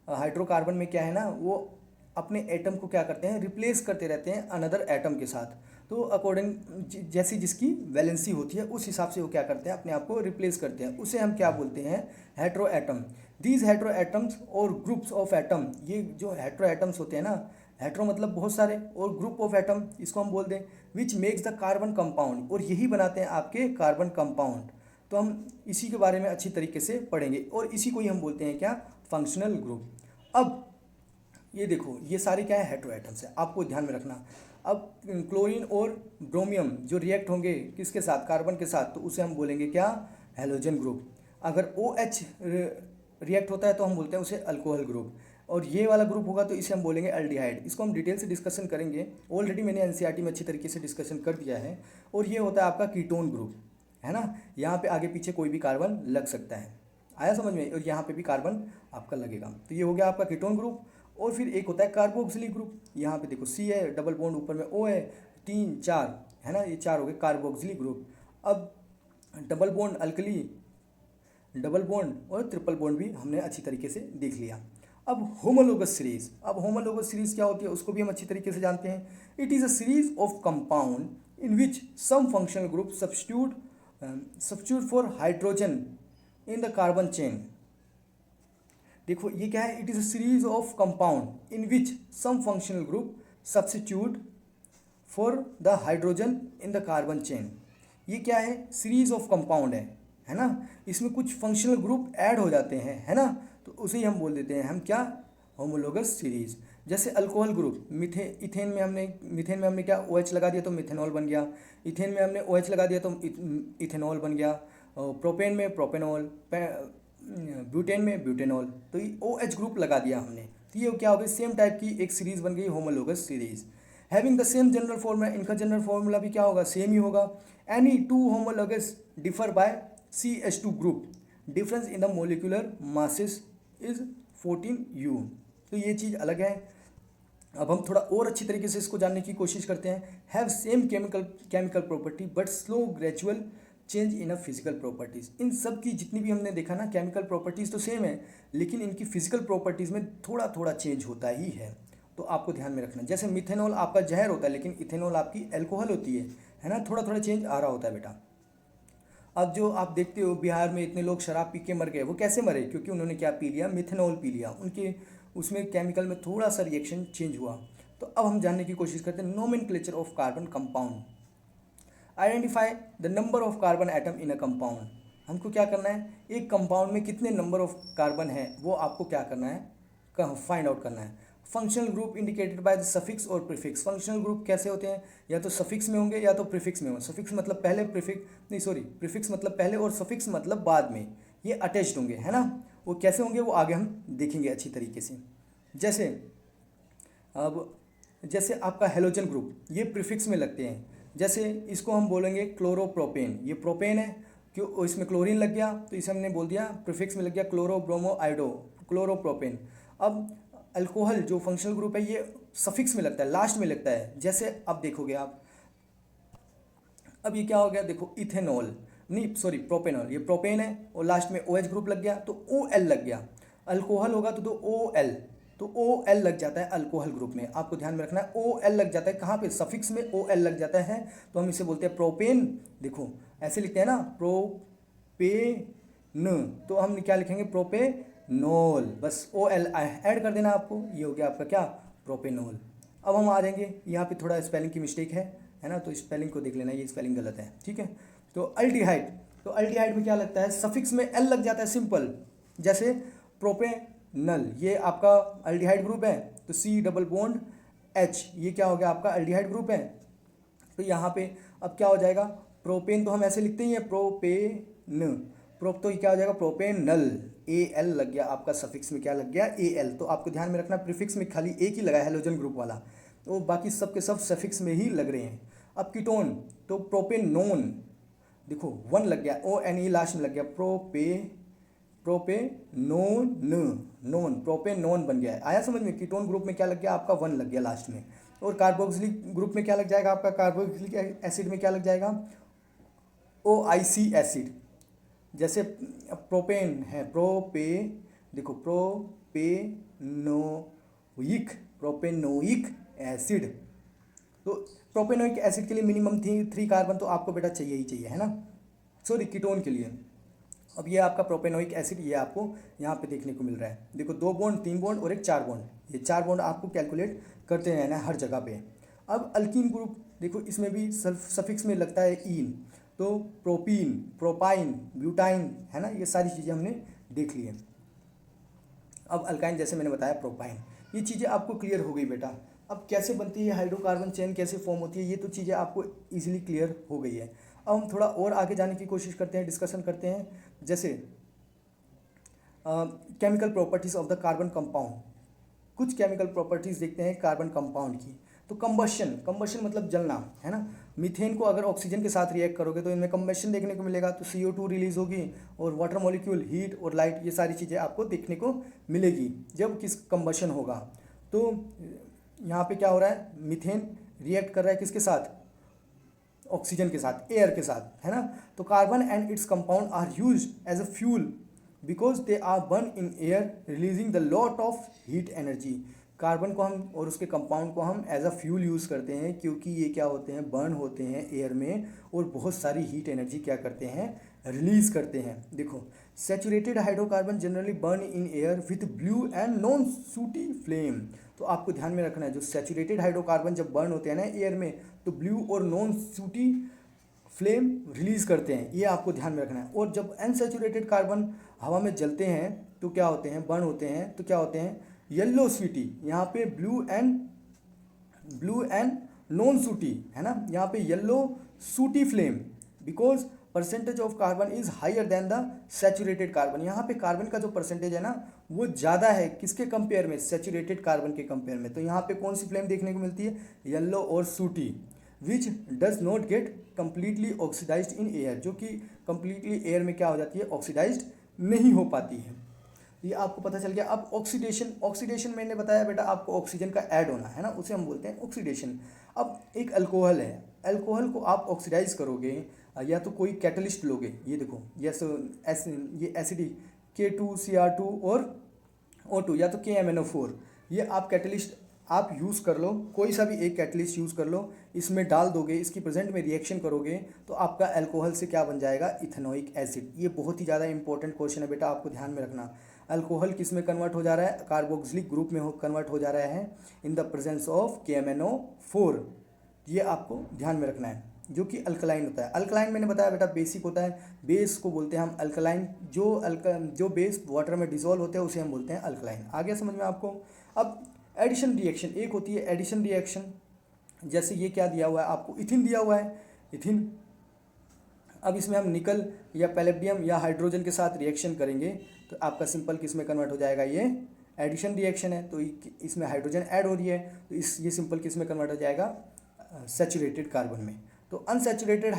हाइड्रोकार्बन में क्या है ना, वो अपने एटम को क्या करते हैं, रिप्लेस करते रहते हैं अनदर एटम के साथ। तो अकॉर्डिंग जैसी जिसकी वैलेंसी होती है उस हिसाब से वो क्या करते हैं, अपने आप को रिप्लेस करते हैं, उसे हम क्या बोलते हैं, hetero atom. These hetero atoms और ग्रुप्स ऑफ एटम, ये जो हेट्रो एटम्स होते हैं ना, हेट्रो मतलब बहुत सारे, और ग्रुप ऑफ एटम इसको हम बोल दें, which makes the carbon compound, और यही बनाते हैं आपके कार्बन कंपाउंड। तो हम इसी के बारे में अच्छी तरीके से पढ़ेंगे, और इसी को ही हम बोलते हैं क्या, फंक्शनल ग्रुप। अब ये देखो, ये सारे क्या है, हेट्रो एटम्स है, आपको ध्यान में रखना। अब क्लोरीन और ब्रोमियम जो रिएक्ट होंगे किसके साथ, कार्बन के साथ, तो उसे हम बोलेंगे क्या, हैलोजन ग्रुप। अगर OH रिएक्ट होता है तो हम बोलते हैं उसे अल्कोहल ग्रुप, और ये वाला ग्रुप होगा तो इसे हम बोलेंगे एल्डिहाइड। इसको हम डिटेल से डिस्कशन करेंगे, ऑलरेडी मैंने एनसीईआरटी में अच्छी तरीके से डिस्कशन कर दिया है। और ये होता है आपका कीटोन ग्रुप, है ना, यहाँ पे आगे पीछे कोई भी कार्बन लग सकता है, आया समझ में, और यहाँ पे भी कार्बन आपका लगेगा। तो ये हो गया आपका कीटोन ग्रुप। और फिर एक होता है कार्बोक्सिलिक ग्रुप, यहाँ पे देखो C है, डबल बॉन्ड ऊपर में O है, 3 4, है ना, ये 4 हो गए कार्बोक्सिलिक ग्रुप। अब double bond alkali, double bond और ट्रिपल बॉन्ड भी हमने अच्छी तरीके से देख लिया। अब होमोलोगस सीरीज, अब होमोलोगस सीरीज क्या होती है उसको भी हम अच्छी तरीके से जानते हैं। It is a series of compound in which some functional group substitute for hydrogen in the carbon chain. देखो ये क्या है, it is a series of compound in which some functional group substitute for the hydrogen in the carbon chain. ये क्या है, series of compound है ना, इसमें कुछ फंक्शनल ग्रुप ऐड हो जाते हैं, है ना, तो उसे ही हम बोल देते हैं हम क्या, होमोलोगस सीरीज। जैसे अल्कोहल ग्रुप, इथेन में हमने क्या OH लगा दिया तो मिथेनॉल बन गया, इथेन में हमने OH लगा दिया तो इथेनॉल बन गया, प्रोपेन में प्रोपेनॉल, ब्यूटेन में ब्यूटेनॉल, तो ये OH ग्रुप लगा दिया हमने, तो ये क्या हो गई, सेम टाइप की एक सीरीज बन गई, homologous series. Having the same general formula, इनका जनरल फॉर्मूला भी क्या होगा, सेम ही होगा। Any two homologous differ by CH2 group, difference in the molecular masses is 14U। तो ये चीज़ अलग है। अब हम थोड़ा और अच्छी तरीके से इसको जानने की कोशिश करते हैं। Have same chemical property but slow gradual change in a physical properties. इन सब की जितनी भी हमने देखा ना, केमिकल प्रॉपर्टीज़ तो सेम है, लेकिन इनकी फिजिकल प्रॉपर्टीज़ में थोड़ा थोड़ा चेंज होता ही है, तो आपको ध्यान में रखना। जैसे मिथेनॉल आपका जहर होता है, लेकिन इथेनॉल आपकी एल्कोहल होती है ना, थोड़ा थोड़ा चेंज आ रहा होता है बेटा। अब जो आप देखते हो बिहार में इतने लोग शराब पी के मर गए, वो कैसे मरे, क्योंकि उन्होंने क्या पी लिया, मिथेनॉल पी लिया, उनके उसमें केमिकल में थोड़ा सा रिएक्शन चेंज हुआ। तो अब हम जानने की कोशिश करते हैं nomenclature of carbon compound. Identify the number of carbon atom in a compound. हमको क्या करना है, एक कंपाउंड में कितने नंबर ऑफ कार्बन है वो आपको क्या करना है, फाइंड आउट करना है। Functional group indicated by the suffix और प्रीफिक्स। फंक्शनल ग्रुप कैसे होते हैं, या तो सफिक्स में होंगे या तो प्रीफिक्स में होंगे। सफिक्स मतलब पहले, प्रीफिक्स मतलब पहले और सफिक्स मतलब बाद में, ये अटैच्ड होंगे, है ना। वो कैसे होंगे वो आगे हम देखेंगे अच्छी तरीके से। जैसे अब जैसे आपका हेलोजन ग्रुप, ये प्रीफिक्स में लगते हैं। जैसे इसको हम बोलेंगे क्लोरोप्रोपेन, ये प्रोपेन है, क्यों इसमें क्लोरीन लग गया तो इसे हमने बोल दिया प्रीफिक्स में लग गया क्लोरो ब्रोमो आइडो, क्लोरोप्रोपेन। अब अल्कोहल जो फंक्शनल ग्रुप है ये सफिक्स में लगता है, लास्ट में लगता है। जैसे अब देखोगे आप, अब ये क्या हो गया, देखो इथेनॉल, नहीं सॉरी प्रोपेनॉल, ये प्रोपेन है और लास्ट में OH ग्रुप लग गया तो OL लग गया। अल्कोहल होगा तो OL, तो OL लग जाता है अल्कोहल ग्रुप में, आपको ध्यान में रखना है। OL लग जाता है कहाँ पे, सफिक्स में OL लग जाता है, तो हम इसे बोलते हैं प्रोपेन। देखो ऐसे लिखते हैं ना, प्रोपेन, तो हम क्या लिखेंगे, प्रोपेनॉल, बस OL ऐड कर देना आपको, ये हो गया आपका क्या, प्रोपेनॉल। अब हम आ जाएंगे यहाँ पे, थोड़ा स्पेलिंग की मिस्टेक है ना, तो स्पेलिंग को देख लेना, ये स्पेलिंग गलत है, ठीक है। तो अल्डिहाइड, तो अल्डिहाइड में क्या लगता है, सफिक्स में L लग जाता है, सिंपल। जैसे प्रोपेनल, ये आपका अल्डिहाइड ग्रुप है, तो C डबल बॉन्ड H, ये क्या हो गया आपका अल्डिहाइड ग्रुप है। तो यहाँ पे अब क्या हो जाएगा, प्रोपेन तो हम ऐसे लिखते ही हैं, प्रोपेन, तो ये क्या हो जाएगा, प्रोपेनल, AL लग गया आपका, सफिक्स में क्या लग गया, AL। तो आपको ध्यान में रखना, प्रीफिक्स में खाली एक ही लगा है हेलोजन ग्रुप वाला, तो बाकी सब के सब सफिक्स में ही लग रहे हैं। अब कीटोन, तो प्रोपेनोन, देखो 1 लग गया, ONE लास्ट में लग गया, प्रोपेनोन, प्रोपेनोन बन गया। आया समझ में, कीटोन ग्रुप में क्या लग गया आपका, 1 लग गया लास्ट में। और कार्बोक्सिलिक ग्रुप में क्या लग जाएगा आपका, कार्बोक्सिलिक एसिड में क्या लग जाएगा, OIC एसिड। जैसे प्रोपेन है, देखो प्रोपेनोइक एसिड, तो प्रोपेनोइक एसिड के लिए मिनिमम 3 कार्बन तो आपको बेटा चाहिए ही चाहिए, है ना, सॉरी कीटोन के लिए। अब ये आपका प्रोपेनोइक एसिड, ये आपको यहाँ पे देखने को मिल रहा है, देखो 2 बॉन्ड, 3 बॉन्ड और एक 4 बॉन्ड, ये 4 बॉन्ड आपको कैलकुलेट करते रहना है हर जगह पे। अब अल्कीन ग्रुप, देखो इसमें भी सफिक्स में लगता है ईन, तो प्रोपीन, प्रोपाइन, ब्यूटाइन, है ना, ये सारी चीज़ें हमने देख ली है। अब अल्काइन, जैसे मैंने बताया प्रोपाइन, ये चीज़ें आपको क्लियर हो गई बेटा। अब कैसे बनती है हाइड्रोकार्बन चेन, कैसे फॉर्म होती है, ये तो चीज़ें आपको इजीली क्लियर हो गई है। अब हम थोड़ा और आगे जाने की कोशिश करते हैं, डिस्कशन करते हैं। जैसे chemical properties of the carbon compound, कुछ केमिकल प्रॉपर्टीज़ देखते हैं कार्बन कंपाउंड की। तो कंबशन मतलब जलना, है ना। मीथेन को अगर ऑक्सीजन के साथ रिएक्ट करोगे तो इनमें कंबशन देखने को मिलेगा, तो CO2 रिलीज होगी, और वाटर मॉलिक्यूल, हीट और लाइट, ये सारी चीज़ें आपको देखने को मिलेगी जब किस कंबशन होगा। तो यहाँ पे क्या हो रहा है, मीथेन रिएक्ट कर रहा है किसके साथ, ऑक्सीजन के साथ, एयर के साथ, है ना। तो carbon and its compound are used as a fuel because they are burn in air releasing the lot of heat energy. Carbon को हम और उसके कंपाउंड को हम एज अ फ्यूल यूज़ करते हैं, क्योंकि ये क्या होते हैं, बर्न होते हैं एयर में, और बहुत सारी हीट एनर्जी क्या करते हैं, रिलीज़ करते हैं। देखो saturated hydrocarbon generally burn in air with blue and non सूटी फ्लेम। तो आपको ध्यान में रखना है, जो सैचुरेटेड हाइड्रोकार्बन जब बर्न होते हैं ना एयर में, तो ब्लू और नॉन सूटी फ्लेम रिलीज करते हैं, ये आपको ध्यान में रखना है। और जब अनसैचुरेटेड कार्बन हवा में जलते हैं तो क्या होते हैं, बर्न होते हैं तो क्या होते हैं, येलो स्वीटी, यहाँ पे ब्लू एंड नॉन सूटी है ना, यहाँ पे yellow sooty flame, because percentage of carbon is higher than the saturated carbon. यहाँ पे कार्बन का जो परसेंटेज है ना वो ज़्यादा है, किसके कंपेयर में, सैचुरेटेड कार्बन के कंपेयर में। तो यहाँ पे कौन सी फ्लेम देखने को मिलती है, येलो और sooty, which does not get completely oxidized in air, जो कि कंप्लीटली एयर में क्या हो जाती है, ऑक्सीडाइज्ड नहीं हो पाती है। ये आपको पता चल गया। अब ऑक्सीडेशन मैंने बताया बेटा आपको ऑक्सीजन का ऐड होना है ना, उसे हम बोलते हैं ऑक्सीडेशन। अब एक अल्कोहल है, अल्कोहल को आप ऑक्सीडाइज करोगे या तो कोई कैटलिस्ट लोगे, ये देखो ये एसिडिक K2Cr2 और O2 या तो KMnO4, ये आप कैटलिस्ट आप यूज़ कर लो, कोई सा भी एक कैटलिस्ट यूज़ कर लो, इसमें डाल दोगे, इसकी प्रेजेंट में रिएक्शन करोगे तो आपका अल्कोहल से क्या बन जाएगा, इथेनोइक एसिड। ये बहुत ही ज़्यादा इंपॉर्टेंट क्वेश्चन है बेटा, आपको ध्यान में रखना। अल्कोहल किस में कन्वर्ट हो जा रहा है, कार्बोक्सिलिक ग्रुप में कन्वर्ट हो जा रहा है in the presence of KMnO4। ये आपको ध्यान में रखना है, जो कि अल्कलाइन होता है। अल्कलाइन मैंने बताया बेटा बेसिक होता है, बेस को बोलते हैं हम अल्कलाइन, जो बेस वाटर में डिसॉल्व होते हैं उसे हम बोलते हैं अल्कलाइन। आ गया समझ में आपको। अब एडिशन रिएक्शन, एक होती है एडिशन रिएक्शन, जैसे ये क्या दिया हुआ है आपको, इथिन दिया हुआ है, इथिन। अब इसमें हम निकल या पैलेडियम या हाइड्रोजन के साथ रिएक्शन करेंगे तो आपका सिंपल किस में कन्वर्ट हो जाएगा, ये एडिशन रिएक्शन है, तो इसमें हाइड्रोजन ऐड हो रही है तो ये सिंपल किस में कन्वर्ट हो जाएगा, सैचुरेटेड कार्बन में। तो unsaturated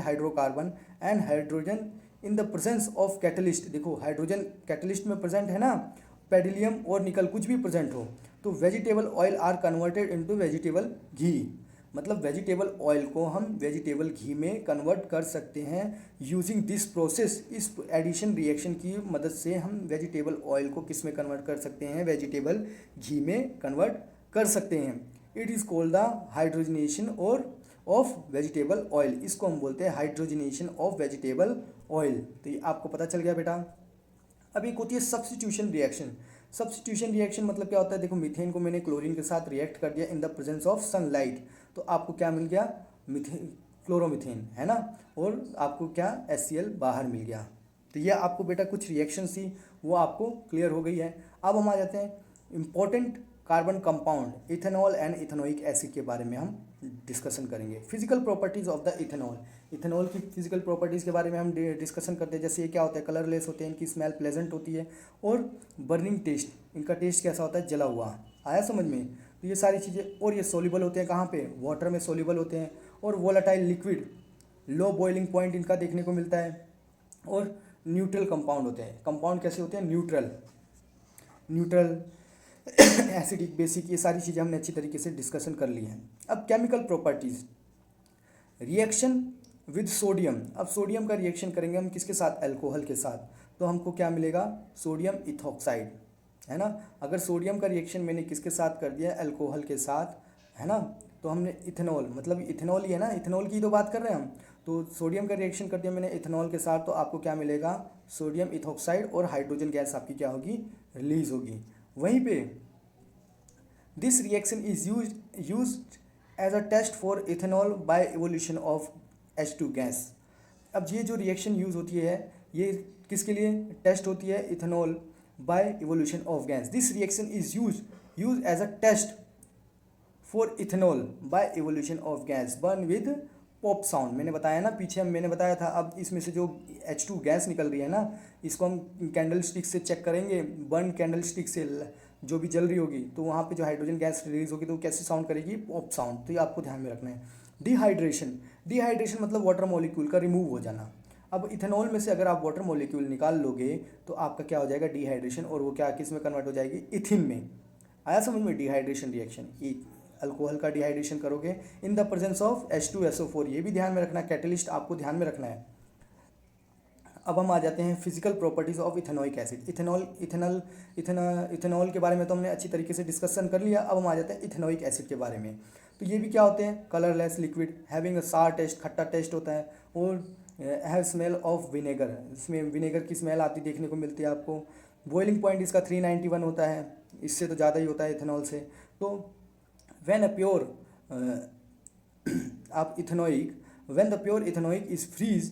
hydrocarbon and hydrogen in the presence of catalyst, देखो हाइड्रोजन कैटलिस्ट में प्रेजेंट है ना, पेडिलियम और निकल कुछ भी प्रेजेंट हो, तो vegetable oil are converted into vegetable ghee, मतलब वेजिटेबल ऑयल को हम वेजिटेबल घी में कन्वर्ट कर सकते हैं यूजिंग दिस प्रोसेस। इस एडिशन रिएक्शन की मदद से हम वेजिटेबल ऑयल को किस में कन्वर्ट कर सकते हैं, वेजिटेबल घी में कन्वर्ट कर सकते हैं। It is called the hydrogenation और ऑफ वेजिटेबल ऑयल, इसको हम बोलते हैं हाइड्रोजनेशन ऑफ वेजिटेबल ऑयल। तो ये आपको पता चल गया बेटा। अब एक होती है सब्स्टिट्यूशन रिएक्शन। सब्स्टिट्यूशन रिएक्शन मतलब क्या होता है, देखो मीथेन को मैंने क्लोरीन के साथ रिएक्ट कर दिया in the presence of sunlight, तो आपको क्या मिल गया, क्लोरोमीथेन है ना, और आपको क्या HCl बाहर मिल गया। तो ये आपको बेटा कुछ रिएक्शन थी वो आपको क्लियर हो गई है। अब हम आ जाते हैं important carbon compound, ethanol and ethanoic acid के बारे में हम डिस्कशन करेंगे। Physical properties of the ethanol, ethanol की फिजिकल प्रॉपर्टीज़ के बारे में हम डिस्कशन करते हैं। जैसे ये क्या होता है, कलरलेस होते हैं, इनकी स्मेल प्लेजेंट होती है, और बर्निंग टेस्ट, इनका टेस्ट कैसा होता है, जला हुआ। आया समझ में। तो ये सारी चीज़ें, और ये सोल्यूबल होते हैं कहाँ पे, वाटर में सोल्यूबल होते हैं, और volatile liquid, low boiling point इनका देखने को मिलता है, और न्यूट्रल कंपाउंड होते हैं। कंपाउंड कैसे होते हैं, न्यूट्रल एसिडिक, बेसिक, ये सारी चीज़ें हमने अच्छी तरीके से डिस्कशन कर ली हैं। अब chemical properties, reaction with sodium. अब सोडियम का रिएक्शन करेंगे हम किसके साथ, अल्कोहल के साथ, तो हमको क्या मिलेगा, सोडियम इथॉक्साइड, है ना। अगर सोडियम का रिएक्शन मैंने किसके साथ कर दिया, अल्कोहल के साथ, है ना, तो हमने इथेनॉल, मतलब इथेनॉल ही है ना, इथेनॉल की तो बात कर रहे हैं हम, तो सोडियम का रिएक्शन कर दिया मैंने इथेनॉल के साथ, तो आपको क्या मिलेगा, सोडियम इथॉक्साइड, और हाइड्रोजन गैस आपकी क्या होगी, रिलीज होगी। वहीं पे this reaction is used as a test for ethanol by evolution of H2 gas. अब ये जो रिएक्शन यूज़ होती है ये किसके लिए टेस्ट होती है, ethanol by evolution of gas. This reaction is use as a test for ethanol by evolution of gas burn with pop sound. मैंने बताया ना पीछे, मैंने बताया था। अब इसमें से जो H2 गैस निकल रही है ना, इसको हम कैंडल स्टिक से चेक करेंगे, बर्न कैंडल स्टिक से जो भी जल रही होगी, तो वहाँ पे जो हाइड्रोजन गैस रिलीज होगी तो वो कैसे साउंड करेगी, पॉप साउंड। तो ये आपको ध्यान में रखना है। डिहाइड्रेशन मतलब वाटर मॉलिक्यूल का रिमूव हो जाना। अब इथेनॉल में से अगर आप वाटर मॉलिक्यूल निकाल लोगे तो आपका क्या हो जाएगा, डिहाइड्रेशन, और वो क्या किस में कन्वर्ट हो जाएगी, इथिन में। आया समझ में, डिहाइड्रेशन रिएक्शन, अल्कोहल का डिहाइड्रेशन करोगे in the presence of H2SO4। ये भी ध्यान में रखना, कैटलिस्ट आपको ध्यान में रखना है। अब हम आ जाते हैं physical properties of ethanoic acid. Ethanol के बारे में तो हमने अच्छी तरीके से डिस्कशन कर लिया। अब हम आ जाते हैं इथेनोइक एसिड के बारे में। तो ये भी क्या होते हैं, कलरलेस लिक्विड हैविंग अ सार टेस्ट, खट्टा टेस्ट होता है, और हैव स्मेल ऑफ विनेगर, इसमें विनेगर की स्मेल आती देखने को मिलती है आपको। बॉइलिंग पॉइंट इसका 391 होता है, इससे तो ज़्यादा ही होता है इथेनॉल से। तो व्हेन अ प्योर आप ethanoic, when the pure ethanoic is freeze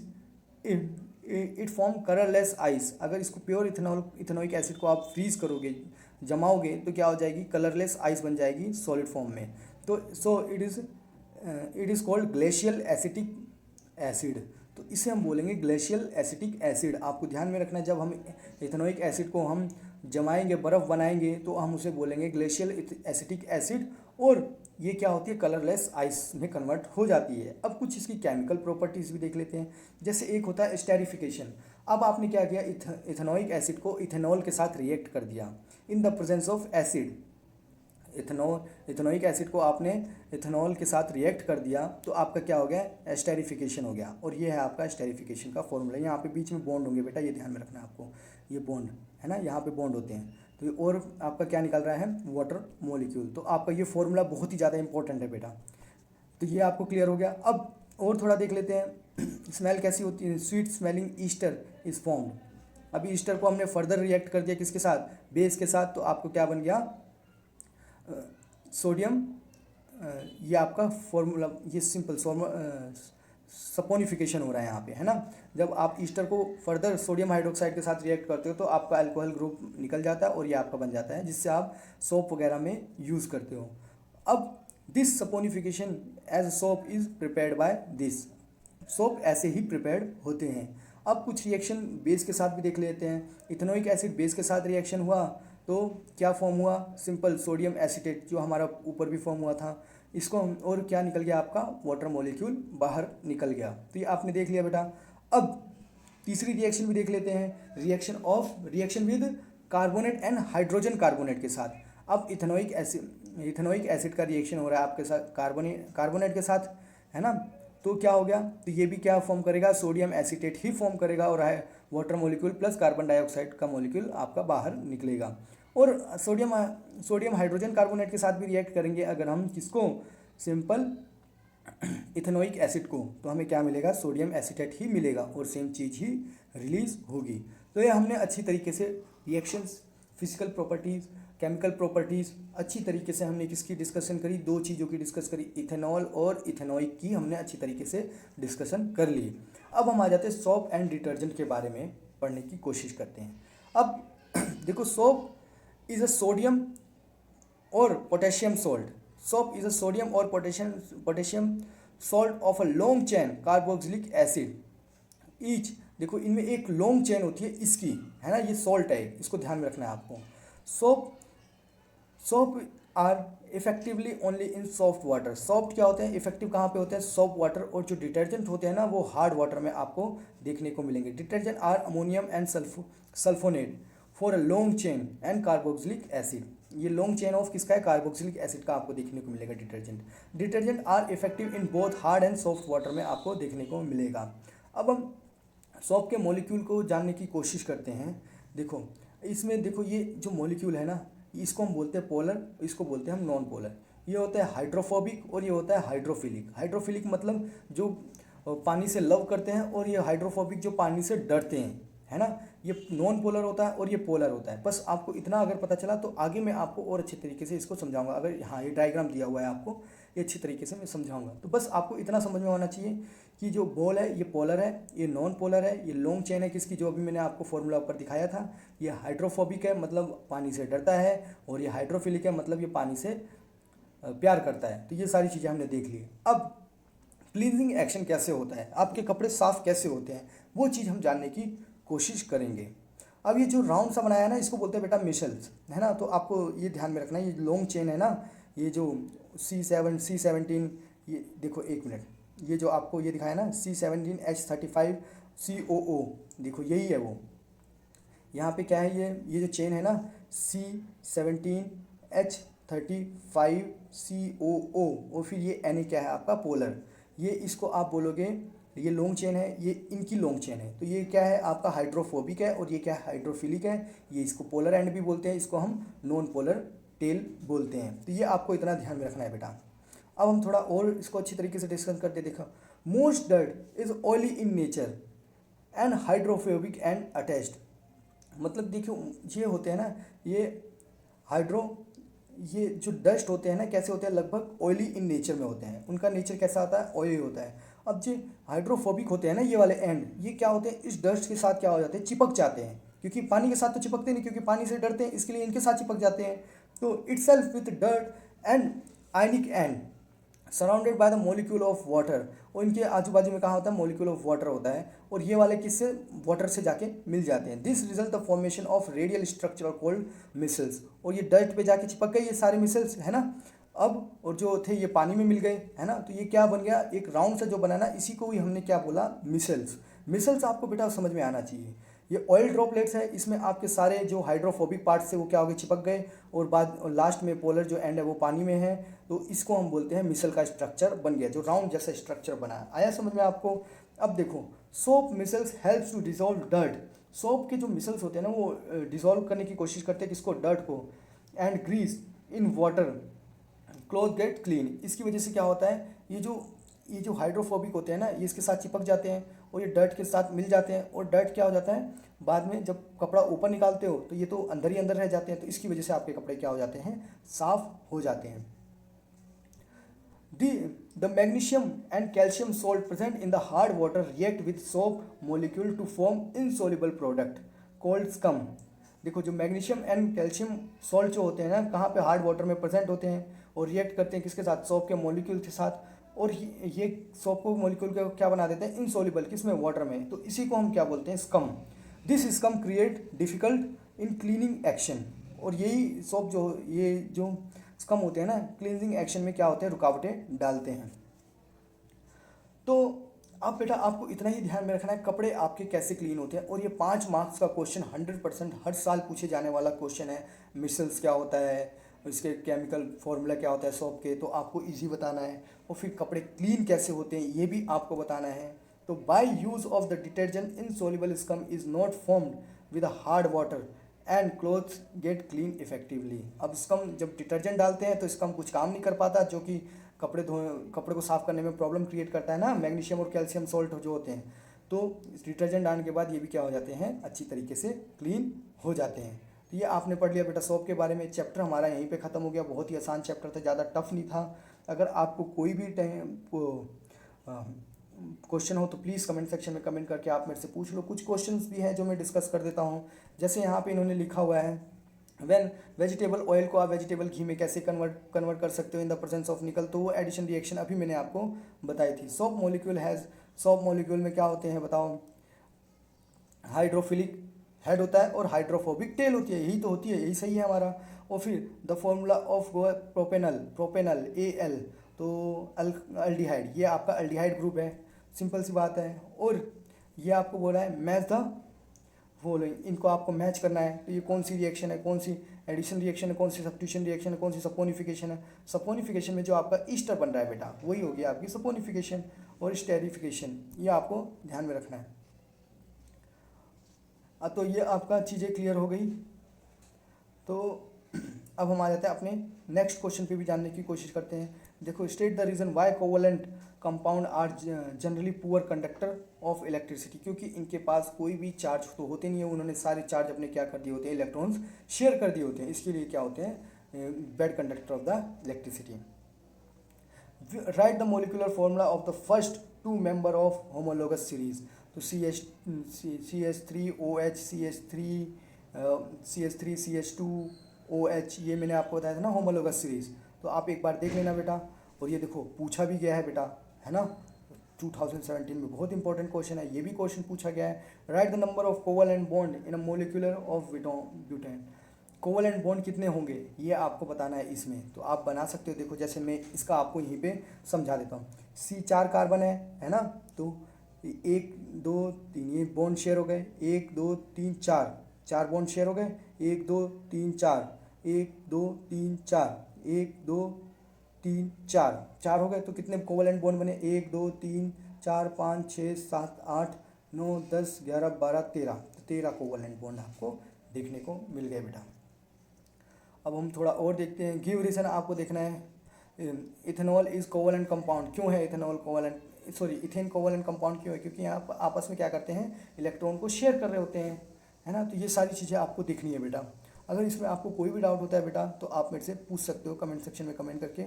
it form colourless ice. अगर इसको प्योर इथेनोइक एसिड को आप फ्रीज करोगे, जमाओगे, तो क्या हो जाएगी, कलरलेस आइस बन जाएगी सॉलिड फॉर्म में। तो so it is called glacial acetic acid. तो इसे हम बोलेंगे ग्लेशियल एसिटिक एसिड। आपको ध्यान में रखना है, जब हम इथेनोइक एसिड को हम जमाएंगे, बर्फ़ बनाएंगे, तो हम उसे बोलेंगे ग्लेशियल एसिटिक एसिड, और ये क्या होती है, कलरलेस आइस में कन्वर्ट हो जाती है। अब कुछ इसकी केमिकल प्रॉपर्टीज़ भी देख लेते हैं। जैसे एक होता है स्टेरिफिकेशन। अब आपने क्या किया, इथेनोइक एसिड को इथेनॉल के साथ रिएक्ट कर दिया in the presence of acid. Ethanoic acid को आपने इथेनॉल के साथ रिएक्ट कर दिया, तो आपका क्या हो गया, एस्टेरिफिकेशन हो गया। और ये है आपका एस्टेरिफिकेशन का फॉर्मूला। यहाँ पे बीच में बॉन्ड होंगे बेटा, ये ध्यान में रखना है आपको, ये बॉन्ड है ना, यहाँ पे बॉन्ड होते हैं। तो और आपका क्या निकल रहा है, वाटर मॉलिक्यूल। तो आपका ये फॉर्मूला बहुत ही ज़्यादा इंपॉर्टेंट है बेटा। तो ये आपको क्लियर हो गया। अब और थोड़ा देख लेते हैं, स्मेल कैसी होती है। Sweet smelling Easter is formed. अभी ईस्टर को हमने फर्दर रिएक्ट कर दिया किसके साथ, बेस के साथ, तो आपको क्या बन गया, सोडियम। ये आपका फॉर्मूला, ये सिंपल सपोनिफिकेशन हो रहा है यहाँ पे, है ना। जब आप ईस्टर को फर्दर सोडियम हाइड्रोक्साइड के साथ रिएक्ट करते हो, तो आपका अल्कोहल ग्रुप निकल जाता है, और ये आपका बन जाता है, जिससे आप सोप वगैरह में यूज़ करते हो। अब this saponification as soap is prepared by this. Soap ऐसे ही प्रिपेयर्ड होते हैं। अब कुछ रिएक्शन बेस के साथ भी देख लेते हैं। इथेनोइक एसिड बेस के साथ रिएक्शन हुआ, तो क्या फॉर्म हुआ, सिंपल सोडियम एसीटेट, जो हमारा ऊपर भी फॉर्म हुआ था, इसको और क्या निकल गया, आपका वाटर मॉलिक्यूल बाहर निकल गया। तो ये आपने देख लिया बेटा। अब तीसरी रिएक्शन भी देख लेते हैं, reaction with carbonate and hydrogen carbonate के साथ। अब इथेनोइक एसिड का रिएक्शन हो रहा है आपके साथ कार्बोनेट के साथ, है ना। तो क्या हो गया, तो ये भी क्या फॉर्म करेगा, सोडियम एसीटेट ही फॉर्म करेगा, और water molecule plus carbon dioxide का मॉलिक्यूल आपका बाहर निकलेगा। और सोडियम हाइड्रोजन कार्बोनेट के साथ भी रिएक्ट करेंगे अगर हम किसको, सिंपल इथेनोइक एसिड को, तो हमें क्या मिलेगा, सोडियम एसीटेट ही मिलेगा, और सेम चीज़ ही रिलीज होगी। तो ये हमने अच्छी तरीके से reactions, physical properties, chemical properties अच्छी तरीके से हमने किसकी डिस्कशन करी, दो चीज़ों की डिस्कस करी, इथेनॉल और इथेनोइक की हमने अच्छी तरीके से डिस्कशन कर ली। अब हम आ जाते हैं सोप एंड डिटर्जेंट के बारे में पढ़ने की कोशिश करते हैं। अब देखो, सोप इज़ अ सोडियम और potassium salt. Soap is a sodium और potassium salt of a long chain carboxylic acid. Each, देखो इनमें एक लॉन्ग चेन होती है इसकी, है ना, ये सॉल्ट है, इसको ध्यान में रखना है आपको। Soap are effectively only in soft water. Soft क्या होते हैं, इफेक्टिव कहाँ पे होते हैं, सॉफ्ट वाटर। और जो डिटर्जेंट होते हैं ना, वो हार्ड वाटर में आपको देखने को मिलेंगे। Detergent are ammonium and sulphonate for a long chain and carboxylic acid. ये लॉन्ग चेन ऑफ किसका है, कार्बोक्सिलिक एसिड का आपको देखने को मिलेगा detergent are effective in both hard and soft water में आपको देखने को मिलेगा। अब हम सोप के मॉलिक्यूल को जानने की कोशिश करते हैं। देखो इसमें, देखो ये जो मॉलिक्यूल है ना, इसको हम बोलते हैं पोलर, इसको बोलते हैं हम नॉन पोलर। ये होता है हाइड्रोफोबिक और ये होता है हाइड्रोफिलिक। हाइड्रोफिलिक मतलब जो पानी से लव करते हैं, और ये हाइड्रोफोबिक जो पानी से डरते हैं, है ना। ये नॉन पोलर होता है और ये पोलर होता है। बस आपको इतना अगर पता चला, तो आगे मैं आपको और अच्छे तरीके से इसको समझाऊंगा। अगर हाँ, ये डायग्राम दिया हुआ है आपको, ये अच्छी तरीके से मैं समझाऊंगा। तो बस आपको इतना समझ में होना चाहिए कि जो बॉल है ये पोलर है, ये नॉन पोलर है, ये लॉन्ग चेन है किसकी, जो अभी मैंने आपको फॉर्मूला ऊपर दिखाया था। ये हाइड्रोफोबिक है, मतलब पानी से डरता है, और ये हाइड्रोफिलिक है, मतलब ये पानी से प्यार करता है। तो ये सारी चीज़ें हमने देख ली। अब क्लींजिंग एक्शन कैसे होता है, आपके कपड़े साफ कैसे होते हैं, वो चीज़ हम जानने की कोशिश करेंगे। अब ये जो राउंड सा बनाया है ना, इसको बोलते हैं बेटा मिशल्स, है ना। तो आपको ये ध्यान में रखना है, ये लॉन्ग चेन है ना, ये जो C17, ये देखो एक मिनट, ये जो आपको ये दिखाया ना C17H35 COO, देखो यही है वो। यहाँ पे क्या है, ये जो चेन है ना C17H35 COO, और फिर ये Na क्या है आपका, पोलर। ये इसको आप बोलोगे, ये लॉन्ग चेन है, ये इनकी लॉन्ग चेन है। तो ये क्या है आपका, हाइड्रोफोबिक है, और ये क्या है, हाइड्रोफिलिक है। ये इसको पोलर एंड भी बोलते हैं, इसको हम नॉन पोलर टेल बोलते हैं। तो ये आपको इतना ध्यान में रखना है बेटा। अब हम थोड़ा और इसको अच्छी तरीके से डिस्कस करते देखो। Most dirt is oily in nature and hydrophobic and attached. मतलब देखियो ये होते हैं ना, ये हाइड्रो ये जो डस्ट होते हैं ना कैसे होते हैं, लगभग ऑयली इन नेचर में होते हैं। उनका नेचर कैसा आता है, ऑयली होता है। अब जो हाइड्रोफोबिक होते हैं ना ये वाले एंड, ये क्या होते हैं, इस डस्ट के साथ क्या हो जाते हैं, चिपक जाते हैं। क्योंकि पानी के साथ तो चिपकते नहीं, क्योंकि पानी से डरते हैं, इसके लिए इनके साथ चिपक जाते हैं। तो it self with dirt and ionic and surrounded by the molecule of water. और इनके आजू बाजू में कहाँ होता है, मॉलिक्यूल ऑफ वाटर होता है। और ये वाले किससे, वाटर से जाके मिल जाते हैं। This result the formation of radial structure called micelles. और ये डर्ट पे जाके चिपक गए ये सारे मिसल्स, है ना। अब और जो थे ये पानी में मिल गए, है ना। तो ये क्या बन गया, एक राउंड सा जो बना ना, इसी को ही हमने क्या बोला, मिसल्स। मिसल्स आपको बेटा समझ में आना चाहिए। ये ऑयल ड्रॉपलेट्स है, इसमें आपके सारे जो हाइड्रोफोबिक पार्ट्स थे वो क्या हो गए, चिपक गए। और बाद लास्ट में पोलर जो एंड है वो पानी में है, तो इसको हम बोलते हैं मिसल का स्ट्रक्चर बन गया, जो राउंड जैसा स्ट्रक्चर बना। आया समझ में आपको। अब देखो, soap micelles helps to dissolve dirt. Soap के जो मिसल्स होते हैं ना वो डिसॉल्व करने की कोशिश करते हैं किसको, डर्ट को। And grease in water cloth get clean. इसकी वजह से क्या होता है, ये जो हाइड्रोफोबिक होते हैं ना, ये इसके साथ चिपक जाते हैं और ये डर्ट के साथ मिल जाते हैं। और डर्ट क्या हो जाता है, बाद में जब कपड़ा ऊपर निकालते हो तो ये तो अंदर ही अंदर रह जाते हैं। तो इसकी वजह से आपके कपड़े क्या हो जाते हैं, साफ हो जाते हैं। The magnesium and calcium salt present in the hard water react with soap molecule to form insoluble product called scum। देखो जो मैग्नीशियम एंड कैल्शियम सॉल्ट जो होते हैं ना, कहाँ पे, हार्ड वाटर में प्रेजेंट होते हैं और रिएक्ट करते हैं किसके साथ, सोप के मॉलिक्यूल के साथ। और ये सोप को मॉलिक्यूल को क्या बना देते हैं, इनसोल्युबल, किसमें, वाटर में। तो इसी को हम क्या बोलते हैं, scum. This scum create difficult in cleaning action. और यही सोप जो ये जो स्कम होते हैं ना, क्लींजिंग एक्शन में क्या होते हैं, रुकावटें डालते हैं। तो अब बेटा आपको इतना ही ध्यान में रखना है, कपड़े आपके कैसे क्लीन होते हैं। और ये 5 मार्क्स का क्वेश्चन 100% हर साल पूछे जाने वाला क्वेश्चन है। मिसल्स क्या होता है, इसके केमिकल फॉर्मूला क्या होता है सोप के, तो आपको इजी बताना है। और फिर कपड़े क्लीन कैसे होते हैं ये भी आपको बताना है। तो by use of the detergent insoluble scum is not formed with a hard water and clothes gate clean effectively. अब स्कम जब डिटर्जेंट डालते हैं तो स्कम कुछ काम नहीं कर पाता, जो कि कपड़े को साफ करने में प्रॉब्लम क्रिएट करता है ना, मैग्नीशियम और कैल्शियम सॉल्ट जो होते हैं। तो डिटर्जेंट डालने के बाद ये भी क्या हो जाते हैं, अच्छी तरीके से क्लीन हो जाते हैं। तो ये आपने पढ़ लिया बेटा सोप के बारे में। चैप्टर हमारा यहीं पे ख़त्म हो गया। बहुत ही आसान चैप्टर था, ज़्यादा टफ नहीं था। अगर आपको कोई भी क्वेश्चन हो तो प्लीज़ कमेंट सेक्शन में कमेंट करके आप मेरे से पूछ लो। कुछ क्वेश्चंस भी हैं जो मैं डिस्कस कर देता हूँ। जैसे यहाँ पे इन्होंने लिखा हुआ है, व्हेन वेजिटेबल ऑयल को आप वेजिटेबल घी में कैसे कन्वर्ट कर सकते हो इन द प्रेजेंस ऑफ निकल। तो वो एडिशन रिएक्शन अभी मैंने आपको बताई थी। सोप मॉलिक्यूल में क्या होते हैं बताओ, हाइड्रोफिलिक हेड होता है और हाइड्रोफोबिक टेल होती है, यही तो होती है, यही सही है हमारा। और फिर the formula of propanal AL, तो अल्डिहाइड, ये आपका अल्डिहाइड ग्रुप है, सिंपल सी बात है। और ये आपको बोला है मैच द फॉलोइंग, इनको आपको मैच करना है। तो ये कौन सी रिएक्शन है, कौन सी एडिशन रिएक्शन है, कौन सी सब्स्टिट्यूशन रिएक्शन है, कौन सी सपोनिफिकेशन है। सपोनिफिकेशन में जो आपका ईस्टर बन रहा है बेटा, वही होगी आपकी सपोनिफिकेशन। और स्टेरिफिकेशन, ये आपको ध्यान में रखना है। तो ये आपका चीज़ें क्लियर हो गई। तो अब हम आ जाते हैं अपने नेक्स्ट क्वेश्चन पे भी जानने की कोशिश करते हैं। देखो, state the reason why covalent compound are generally poor conductor of electricity. क्योंकि इनके पास कोई भी चार्ज तो होते नहीं है, उन्होंने सारे चार्ज अपने क्या कर दिए होते हैं, इलेक्ट्रॉन्स शेयर कर दिए होते हैं। इसके लिए क्या होते हैं, bad conductor of the electricity. Right the molecular formula of the first 2 member of homologous series. तो CH3OH CH2OH, ये मैंने आपको बताया था ना होमोलोगस सीरीज। तो आप एक बार देख लेना बेटा। और ये देखो पूछा भी गया है बेटा, है ना, 2017 में बहुत इंपॉर्टेंट क्वेश्चन है, ये भी क्वेश्चन पूछा गया है। Right the number of covalent bond in a molecular of butane. Covalent bond कितने होंगे ये आपको बताना है इसमें। तो आप बना सकते हो, देखो जैसे मैं इसका आपको यहीं पे समझा देता हूँ। C4 कार्बन है ना, तो 1 2 3 ये बॉन्ड शेयर हो गए, 1 2 3 4 बॉन्ड शेयर हो गए, 1 2 3 4 1 2 3 4 1 2 3 4 हो गए। तो कितने कोवलेंट बॉन्ड बने, 1 2 3 4 5 6 7 8 9 10 11 12 13। तो 13 कोवलेंट बॉन्ड आपको देखने को मिल गए बेटा। अब हम थोड़ा और देखते हैं। गिव रीजन आपको देखना है। इथेनॉल इज कोवलेंट कंपाउंड, क्यों है ethanol covalent. Sorry ethane covalent compound क्यों है, क्योंकि यहाँ आपस में क्या करते हैं, इलेक्ट्रॉन को शेयर कर रहे होते हैं, है ना। तो ये सारी चीज़ें आपको देखनी है बेटा। अगर इसमें आपको कोई भी डाउट होता है बेटा तो आप मेरे से पूछ सकते हो कमेंट सेक्शन में कमेंट करके।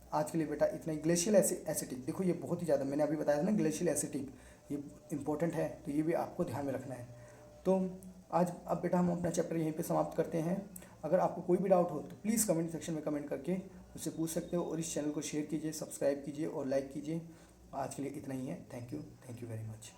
आज के लिए बेटा इतना ही। ग्लेशियल एसिटिक, देखो ये बहुत ही ज़्यादा, मैंने अभी बताया था ना ग्लेशियल एसिटिक, ये इंपॉर्टेंट है, तो ये भी आपको ध्यान में रखना है। तो आज अब बेटा हम अपना चैप्टर यहीं पे समाप्त करते हैं। अगर आपको कोई भी डाउट हो तो प्लीज़ कमेंट सेक्शन में कमेंट करके मुझसे पूछ सकते हो, और इस चैनल को शेयर कीजिए, सब्सक्राइब कीजिए और लाइक कीजिए। आज के लिए इतना ही है। Thank you very much.